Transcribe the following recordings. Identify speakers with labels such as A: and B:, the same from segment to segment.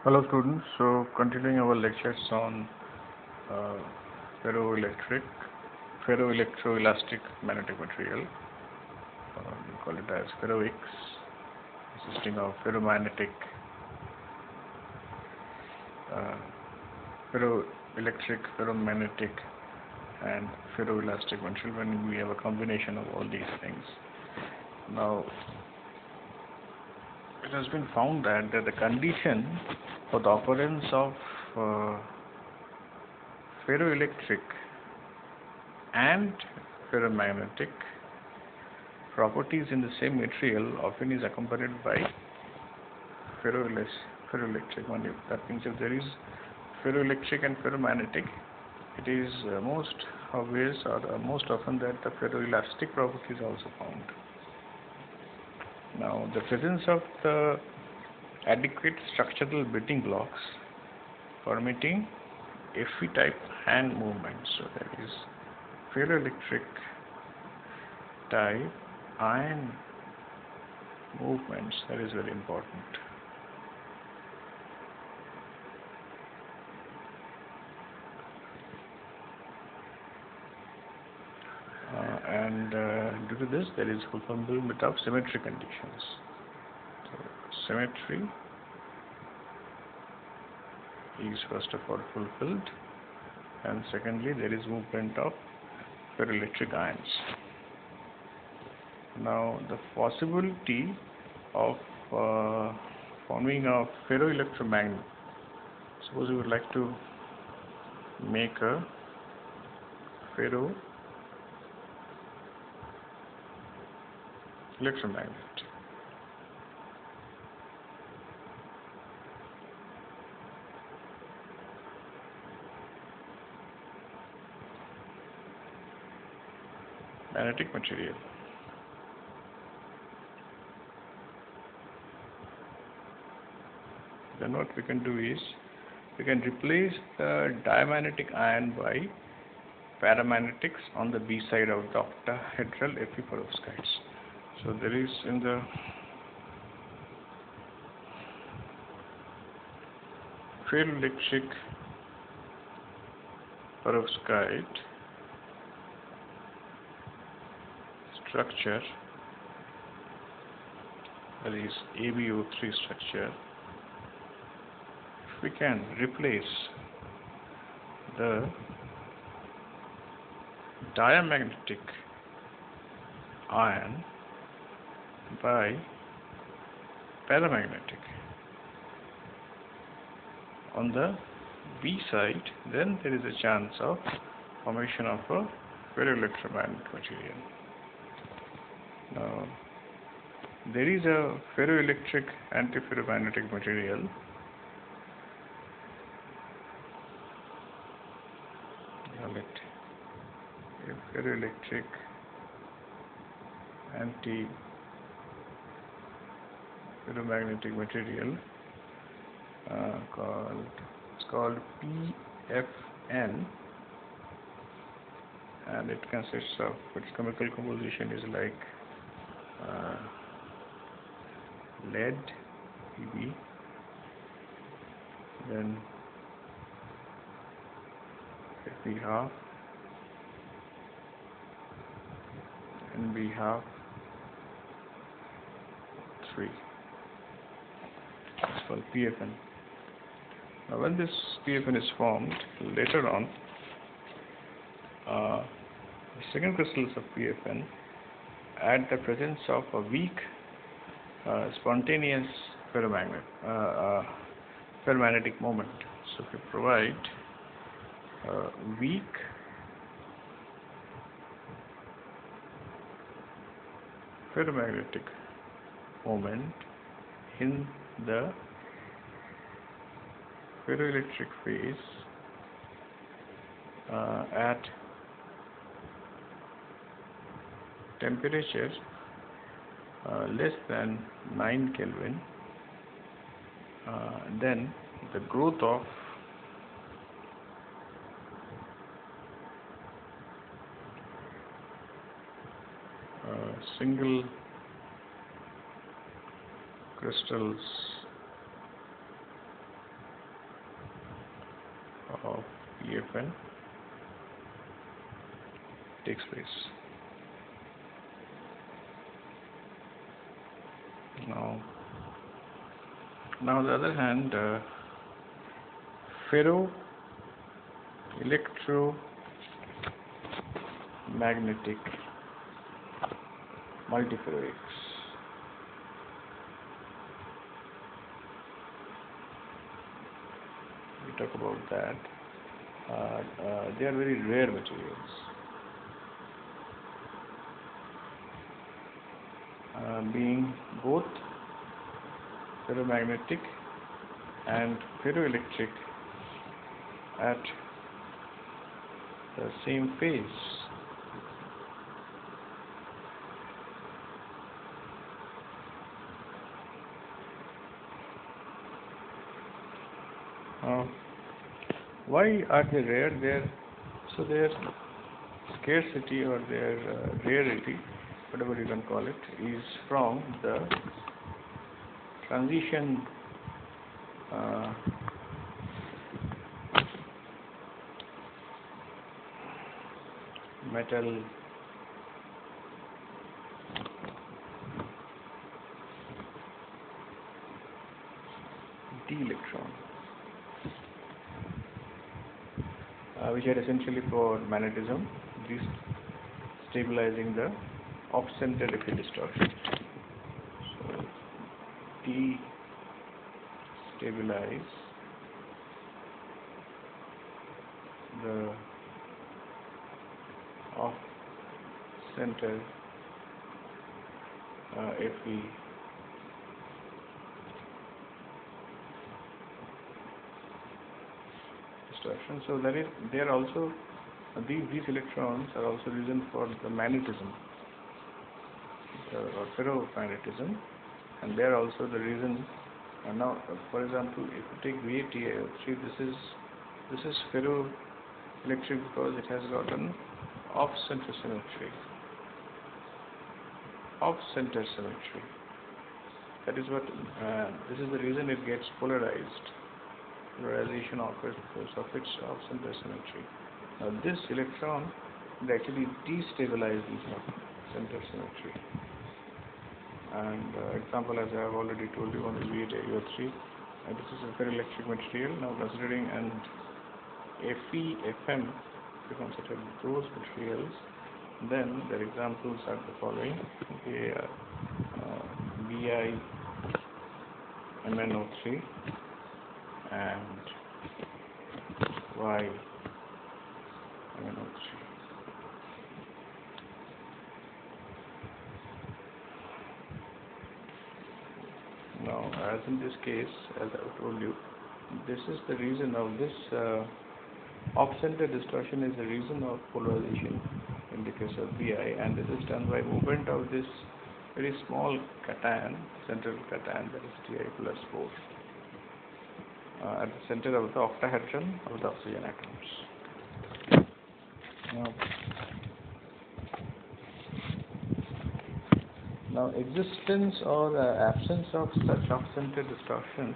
A: Hello students, so continuing our lectures on uh, ferroelectric, ferroelectroelastic magnetic material, we call it as Ferroics, consisting of ferromagnetic, uh, ferroelectric, ferromagnetic and ferroelastic material when we have a combination of all these things. Now, it has been found that the condition for the occurrence of ferroelectric and ferromagnetic properties in the same material often is accompanied by ferroelectric. That means if there is ferroelectric and ferromagnetic, it is most obvious or most often that the ferroelastic property is also found. Now, the presence of the adequate structural building blocks permitting FE type hand movements. So there is ferroelectric type ion movements, that is very important. Due to this, there is fulfillment of symmetry conditions. So, symmetry is first of all fulfilled, and secondly, there is movement of ferroelectric ions. Now, the possibility of forming a ferroelectromagnet. Suppose we would like to make a ferroelectromagnet. Magnetic material. Then what we can do is we can replace the diamagnetic ion by paramagnetics on the B side of the octahedral Fe perovskites. So there is in the ferroelectric perovskite structure, that is AbO3 structure, if we can replace the diamagnetic ion by paramagnetic on the B side, then there is a chance of formation of a ferroelectromagnetic material. Now, there is a ferroelectric antiferromagnetic material ferroelectric antiferromagnetic material called PFN, and it consists of, its chemical composition is like lead, Pb, then Fe half, Nb half, 3. It's called PFN. Now, when this PFN is formed later on, the second crystals of PFN at the presence of a weak spontaneous ferromagnetic moment. So if you provide a weak ferromagnetic moment in the ferroelectric phase at temperature less than 9 Kelvin, then the growth of single crystals of EFN takes place. Now on the other hand, ferroelectromagnetic multiferroics. We talk about that. They are very rare materials. Being both ferromagnetic and ferroelectric at the same phase. Why are they rare? Their scarcity or their rarity, whatever you can call it, is from the transition metal d electron, which are essentially for magnetism, destabilizing the off-center Fe distortion. So destabilize the off-center Fe distortion. So that is, they are also these electrons are also reason for the magnetism or ferromagnetism, and they are also the reason. Now, for example, if you take VATiO3, this is ferroelectric because it has got an off-center symmetry. Off-center symmetry. That is what. This is the reason it gets polarized. Polarization occurs because of its off-center symmetry. Now, this electron will actually destabilize this off-center symmetry. And example, as I have already told you, on the VATiO3, this is a ferroelectric material. Now, considering and Fe, FM, if you consider those materials, then their examples are the following. They are BiMnO3 and YMnO3. Now, as in this case, as I have told you, this is the reason of this off-center distortion is the reason of polarization in the case of Bi, and this is done by movement of this very small cation, central cation, that is Ti plus 4, at the center of the octahedron of the oxygen atoms. Now existence or absence of such off-center distortion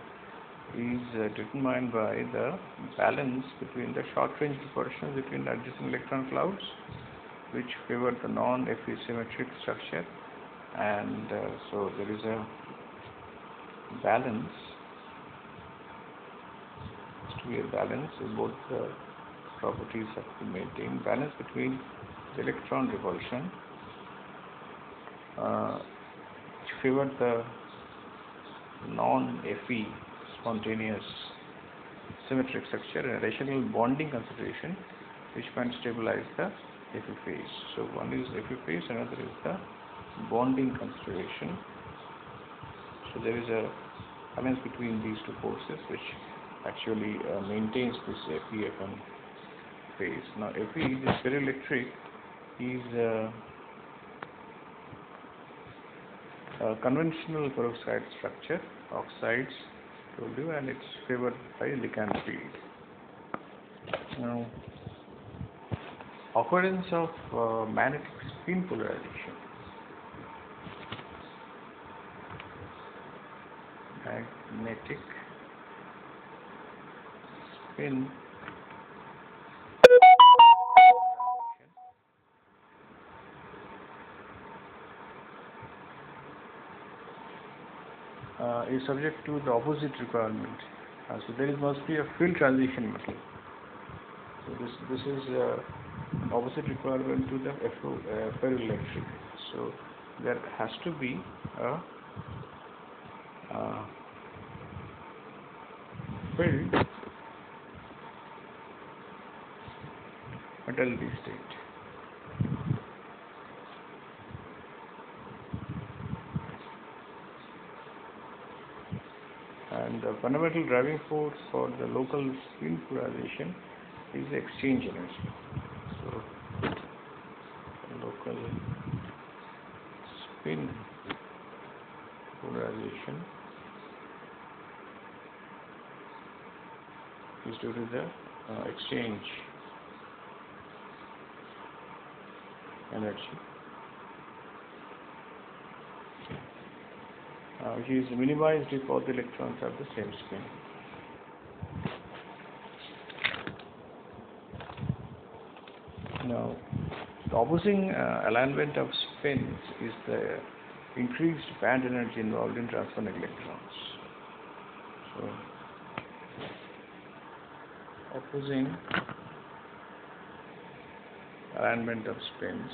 A: is determined by the balance between the short-range proportions between the adjacent electron clouds, which favor the non-Fe symmetric structure, and so there is a balance. To be a balance, in both the properties have to be maintained. Balance between the electron repulsion, which favor the non-Fe spontaneous symmetric structure, and additional bonding consideration which can stabilize the Fe phase. So one is Fe phase, another is the bonding consideration. So there is a balance between these two forces which actually maintains this Fe-FM phase. Now Fe, this ferroelectric, is a conventional peroxide structure, oxides told you, and it's favored by Lican field. Now, occurrence of magnetic spin polarization. Magnetic spin is subject to the opposite requirement. So there must be a field transition metal. So this is opposite requirement to the ferroelectric. So there has to be a filled metallicity state. And the fundamental driving force for the local spin polarization is the exchange energy. So local spin polarization is due to the exchange energy, which is minimized if all the electrons have the same spin. Now, the opposing alignment of spins is the increased band energy involved in transferring electrons. So, opposing alignment of spins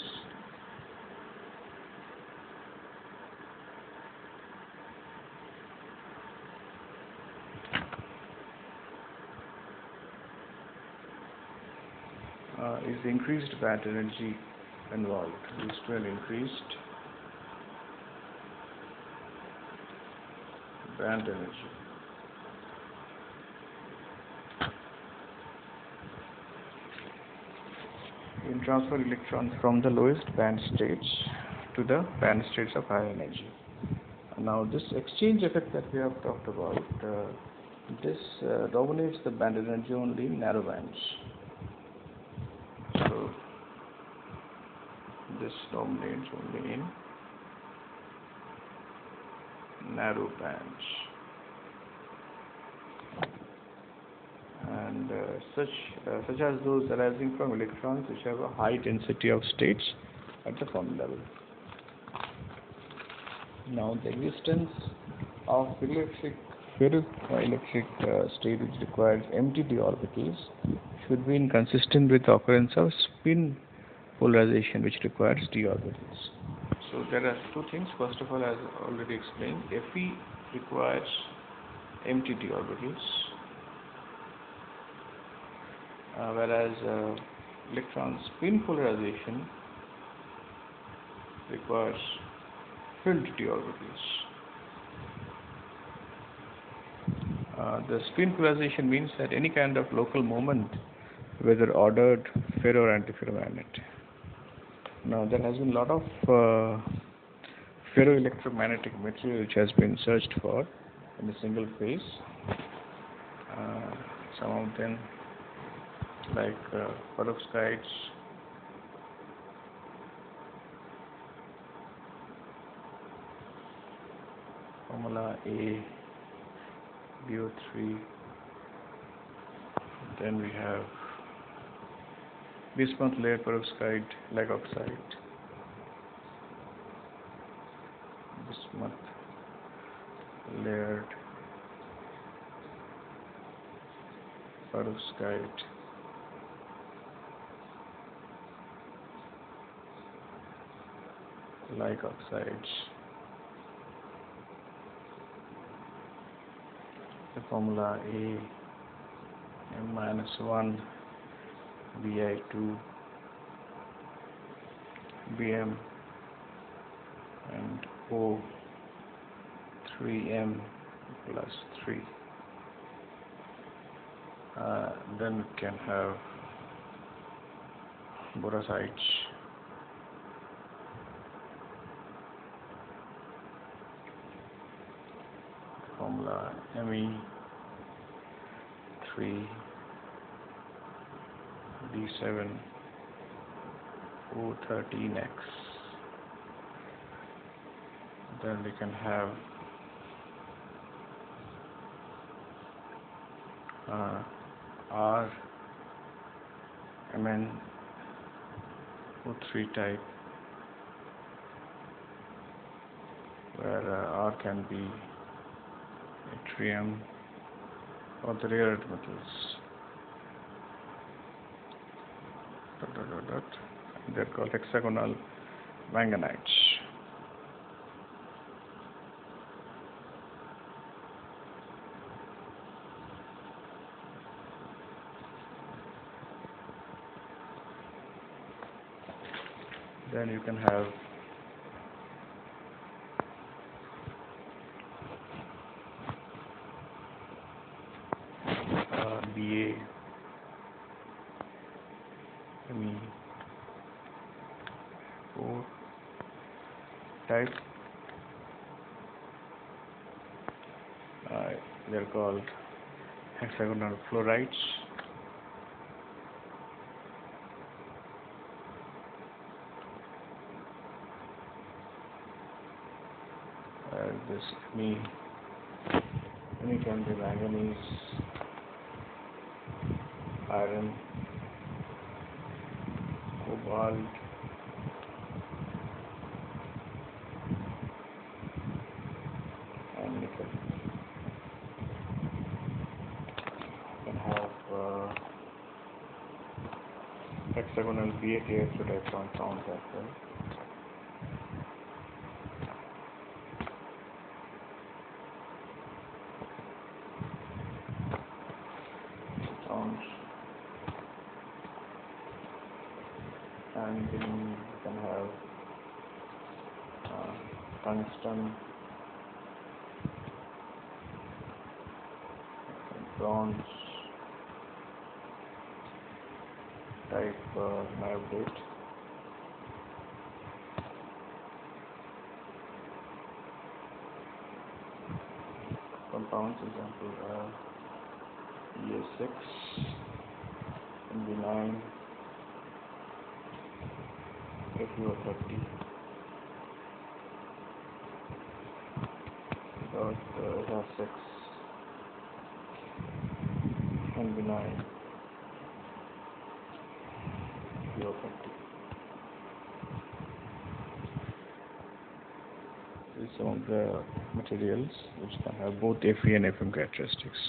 A: is the increased band energy involved, leads to an increased band energy. In transfer electrons from the lowest band states to the band states of higher energy. Now this exchange effect that we have talked about, this dominates the band energy only in narrow bands. So this dominates only in narrow bands, and such as those arising from electrons which have a high density of states at the Fermi level. Now the existence of ferroelectric state which requires empty d orbitals should be inconsistent with the occurrence of spin polarization which requires d orbitals. So there are two things. First of all, as already explained, Fe requires empty d orbitals, whereas electron spin polarization requires filled d orbitals. The spin polarization means that any kind of local moment, whether ordered ferro or antiferromagnet. Now there has been a lot of ferroelectromagnetic material which has been searched for in a single phase. Some of them like perovskites, formula A, BO3, then we have bismuth layer perovskite, lag oxide, bismuth layered perovskite, lag oxides. The formula A, M-1, Bi2, Bm, and O, 3m plus 3. Then we can have borosides, formula Me, 3, D7, O13X. Then we can have R, Mn, O3 type, where R can be yttrium, or the rare earth metals. They're called hexagonal manganites. Then you can have Ba, Me4 type. They're called hexagonal fluorides. This Me can be manganese, iron, cobalt, and nickel. You can have hexagonal BaKF type compounds as well. And then you can have tungsten, bronze type niobate. Compounds example EA6, NB9, FeO30. It has 6 NB9 FeO30. These are some of the materials which can have both Fe and Fm characteristics.